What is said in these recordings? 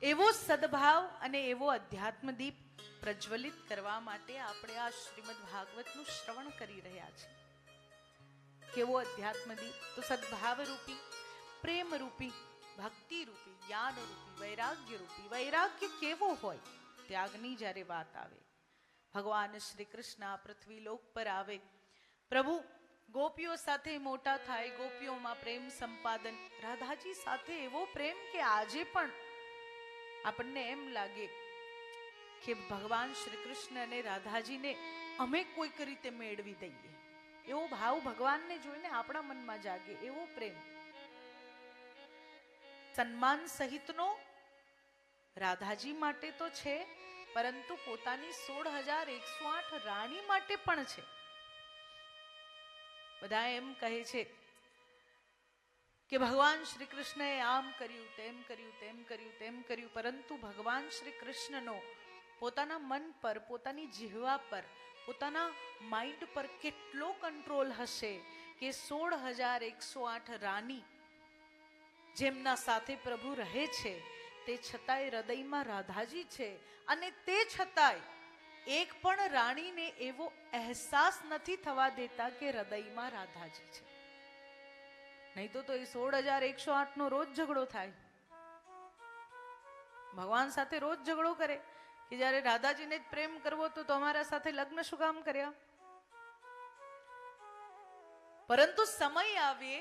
એવો સદભાવ અને એવો અધ્યાત્મદીપ પ્રજ્વલિત કરવા માટે આપણે આ શ્રીમદ ભાગવતનું શ્રવણ કરી રહ્યા છીએ. કેવો અધ્યાત્મદીપ? તો સદભાવ રૂપી, પ્રેમ રૂપી, ભક્તિ રૂપી, જ્ઞાન રૂપી, વૈરાગ્ય રૂપી. વૈરાગ્ય કેવો હોય? ત્યાગની જ્યારે વાત આવે, ભગવાન શ્રી કૃષ્ણ પૃથ્વી લોક પર આવે, પ્રભુ ગોપીઓ સાથે મોટા થાય, ગોપીઓમાં પ્રેમ સંપાદન, રાધાજી સાથે એવો પ્રેમ કે આજે પણ આપણને એમ લાગે કે ભગવાન શ્રી કૃષ્ણ અને રાધાજીને અમે કોઈક રીતે મેળવી દઈએ. એવો ભાવ ભગવાનને જોઈને આપણા મનમાં જાગે, એવો પ્રેમ. સન્માન સહિતનો રાધાજી માટે તો છે, પરંતુ પોતાની 16,108 રાણી માટે પણ છે. બધા એમ કહે છે કે ભગવાન શ્રી કૃષ્ણએ આમ કર્યું, તેમ કર્યું, તેમ કર્યું, તેમ કર્યું, પરંતુ ભગવાન શ્રી કૃષ્ણનો પોતાના મન પર, પોતાની જીહવા પર, પોતાના માઇન્ડ પર કેટલો કંટ્રોલ હશે કે 16,108 રાની જેમના સાથે પ્રભુ રહે છે, તે છતાંય હૃદયમાં રાધાજી છે. અને તે છતાંય એક પણ રાણીને એવો અહેસાસ નથી થવા દેતા કે હૃદયમાં રાધાજી છે. નહીં તો એ 16,108 નો રોજ ઝઘડો થાય. ભગવાન સાથે રોજ ઝઘડો કરે કે જયારે રાધાજીને જ પ્રેમ કરવો તો તમારા સાથે લગ્ન શું કામ કર્યા? પરંતુ સમય આવે,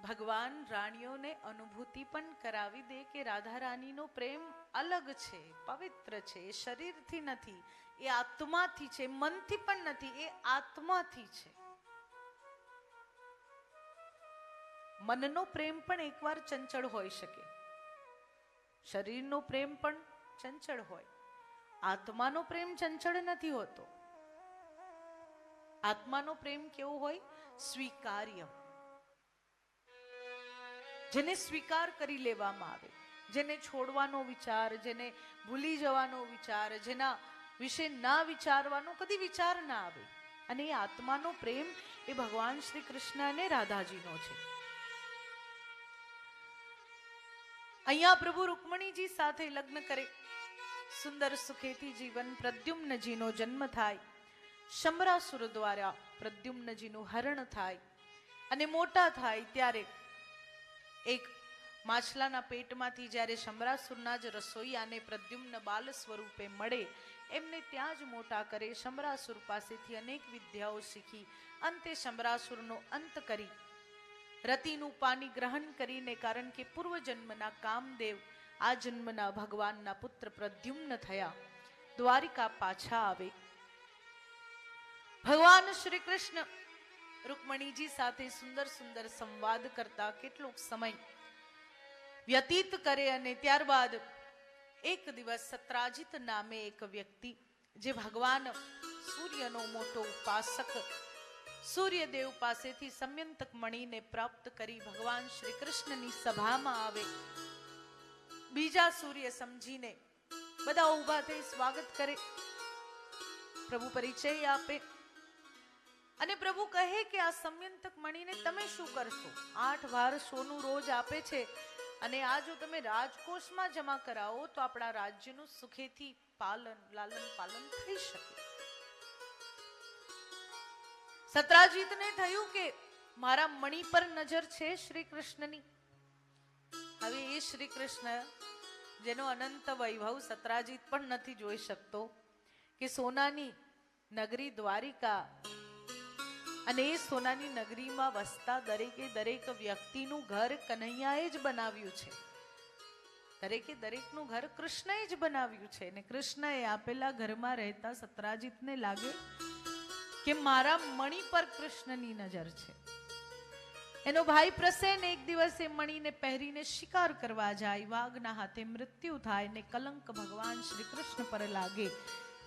ભગવાન રાણીઓને અનુભૂતિ પણ કરાવી દે કે રાધા રાણીનો પ્રેમ અલગ છે, પવિત્ર છે. એ શરીરથી નથી, એ આત્માથી છે, મનથી પણ નથી, એ આત્માથી છે. મનનો પ્રેમ પણ એકવાર ચંચળ હોઈ શકે, શરીરનો પ્રેમ પણ ચંચળ હોય, આત્માનો પ્રેમ ચંચળ નથી હોતો. આત્માનો પ્રેમ કેવો હોય? સ્વીકાર્ય, જેને સ્વીકાર કરી લેવામાં આવે, જેને છોડવાનો વિચાર, જેને ભૂલી જવાનો વિચાર, જેના વિશે ના વિચારવાનો કદી વિચાર ના આવે. અને એ આત્માનો પ્રેમ એ ભગવાન શ્રી કૃષ્ણ અને રાધાજીનો છે. અહીંયા પ્રભુ રૂકમણીજી સાથે લગ્ન કરે, સુંદર સુખેથી જીવન. પ્રદ્યુમ્નજીનો જન્મ થાય, શંબરાસુર દ્વારા પ્રદ્યુમ્નજીનું હરણ થાય અને મોટા થાય ત્યારે એક માછલાના પેટમાંથી જ્યારે શંબરાસુરના જ રસોઈયાને પ્રદ્યુમ્ન બાલ સ્વરૂપે મળે, એમને ત્યાં જ મોટા કરે. શંબરાસુર પાસેથી અનેક વિદ્યાઓ શીખી અંતે શંબરાસુરનો અંત કરી રતિનું પાણી ગ્રહણ કરીને, કારણ કે પૂર્વજન્મના કામદેવ આ જન્મના ભગવાનના પુત્ર પ્રદ્યુમ્ન થયા, દ્વારિકા પાછા આવે. ભગવાન શ્રી કૃષ્ણ રૂકમણીજી સાથે સુંદર સુંદર સંવાદ કરતા કેટલોક સમય વ્યતીત કરે અને ત્યારબાદ એક દિવસ સત્રાજીત નામે એક વ્યક્તિ, જે ભગવાન સૂર્યનો મોટો ઉપાસક, સૂર્યદેવ પાસેથી સમયંતક મણીને પ્રાપ્ત કરી ભગવાન શ્રી કૃષ્ણની સભામાં આવે. બીજા સૂર્ય સમજીને બધા ઊભા થઈ સ્વાગત કરે, પ્રભુ પરિચય આપે અને પ્રભુ કહે કે આ સમયંતક મણીને તમે શું કરશો? 8 વાર સોનું રોજ આપે છે અને આ જો તમે રાજકોષમાં જમા કરાવો તો આપણા રાજ્યનું સુખેથી લાલન પાલન થઈ શકે. સત્રાજીતને થયું કે મારા મણી પર નજર છે શ્રી કૃષ્ણની. હવે એ શ્રી કૃષ્ણ જેનો અનંત વૈભવ સત્રાજીત પણ નથી જોઈ શકતો, કે સોનાની નગરી દ્વારિકા અને એ સોનાની નગરીમાં વસતા દરેકે દરેક વ્યક્તિનું ઘર કનૈયાએ જ બનાવ્યું છે. દરેકે દરેકનું ઘર કૃષ્ણએ જ બનાવ્યું છે. અને કૃષ્ણએ આપેલા ઘરમાં રહેતા સત્રાજીતને લાગે કે મારા મણી પર કૃષ્ણની નજર છે. એનો ભાઈ પ્રસેન એક દિવસ એ મણીને પહેરીને શિકાર કરવા જાય, વાઘના હાથે મૃત્યુ થાય ને કલંક ભગવાન શ્રી કૃષ્ણ પર લાગે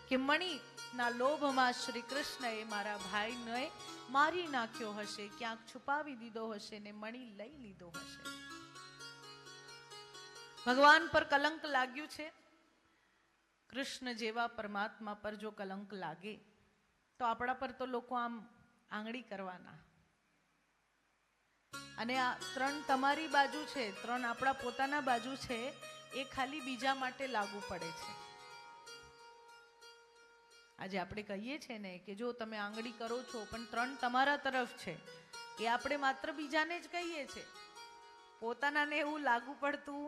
કે મણીના લોભમાં શ્રી કૃષ્ણએ મારા ભાઈને મારી નાખ્યો હશે, ક્યાંક છુપાવી દીધો હશે ને મણી લઈ લીધો હશે. ભગવાન પર કલંક લાગ્યું છે. કૃષ્ણ જેવા પરમાત્મા પર જો કલંક લાગે તો આપણા પર તો લોકો આમ આંગળી કરવાના. અને આ 3 તમારી બાજુ છે, 3 આપણા પોતાના બાજુ છે, એ ખાલી બીજા માટે લાગુ પડે છે. આજે આપણે કહીએ છીએ ને કે જો તમે આંગળી કરો છો પણ 3 તમારા તરફ છે, એ આપણે માત્ર બીજાને જ કહીએ છીએ, પોતાનાને એવું લાગુ પડતું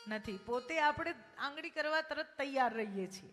નથી. પોતે આપણે આંગળી કરવા તરત તૈયાર રહીએ છીએ.